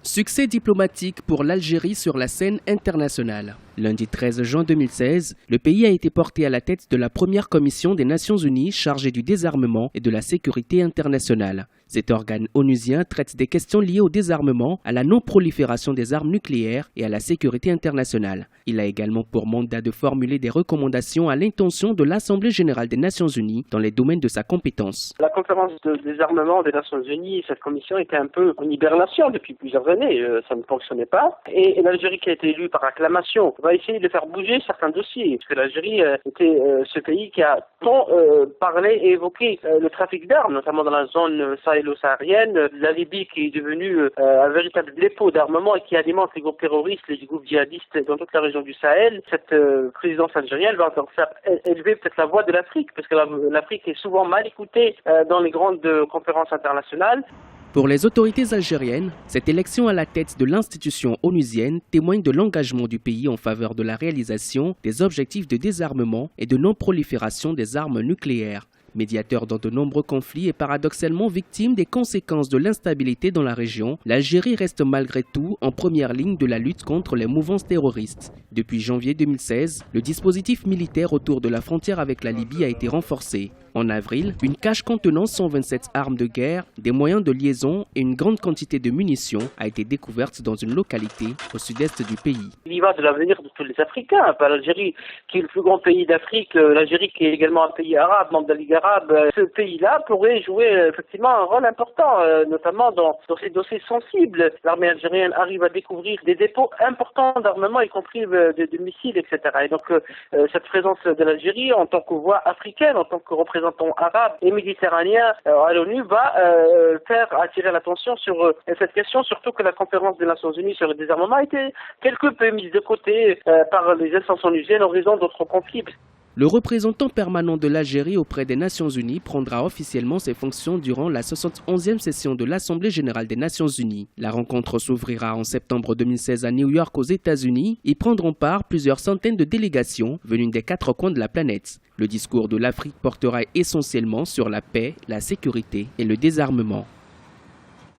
Succès diplomatique pour l'Algérie sur la scène internationale. Lundi 13 juin 2016, le pays a été porté à la tête de la première commission des Nations Unies chargée du désarmement et de la sécurité internationale. Cet organe onusien traite des questions liées au désarmement, à la non-prolifération des armes nucléaires et à la sécurité internationale. Il a également pour mandat de formuler des recommandations à l'intention de l'Assemblée générale des Nations Unies dans les domaines de sa compétence. La conférence de désarmement des Nations Unies, cette commission était un peu en hibernation depuis plusieurs années, ça ne fonctionnait pas. Et l'Algérie qui a été élue par acclamation va essayer de faire bouger certains dossiers, parce que l'Algérie était ce pays qui a tant parlé et évoqué le trafic d'armes, notamment dans la zone sahélo-saharienne, la Libye qui est devenue un véritable dépôt d'armement et qui alimente les groupes terroristes, les groupes djihadistes dans toute la région du Sahel. Cette présidence algérienne va encore faire élever peut-être la voix de l'Afrique, parce que l'Afrique est souvent mal écoutée dans les grandes conférences internationales. Pour les autorités algériennes, cette élection à la tête de l'institution onusienne témoigne de l'engagement du pays en faveur de la réalisation des objectifs de désarmement et de non-prolifération des armes nucléaires. Médiateur dans de nombreux conflits et paradoxalement victime des conséquences de l'instabilité dans la région, l'Algérie reste malgré tout en première ligne de la lutte contre les mouvances terroristes. Depuis janvier 2016, le dispositif militaire autour de la frontière avec la Libye a été renforcé. En avril, une cache contenant 127 armes de guerre, des moyens de liaison et une grande quantité de munitions a été découverte dans une localité au sud-est du pays. Il y va de l'avenir de tous les Africains. L'Algérie, qui est le plus grand pays d'Afrique, l'Algérie qui est également un pays arabe, membre de la Ligue arabe, ce pays-là pourrait jouer effectivement un rôle important, notamment dans ces dossiers sensibles. L'armée algérienne arrive à découvrir des dépôts importants d'armement, y compris de missiles, etc. Et donc cette présence de l'Algérie en tant que voix africaine, en tant que représentant arabe et méditerranéen à l'ONU va faire attirer l'attention sur cette question, surtout que la conférence des Nations Unies sur le désarmement a été quelque peu mise de côté par les instances onusiennes en raison d'autres conflits. Le représentant permanent de l'Algérie auprès des Nations Unies prendra officiellement ses fonctions durant la 71e session de l'Assemblée générale des Nations Unies. La rencontre s'ouvrira en septembre 2016 à New York aux États-Unis. Y prendront part plusieurs centaines de délégations venues des 4 coins de la planète. Le discours de l'Afrique portera essentiellement sur la paix, la sécurité et le désarmement.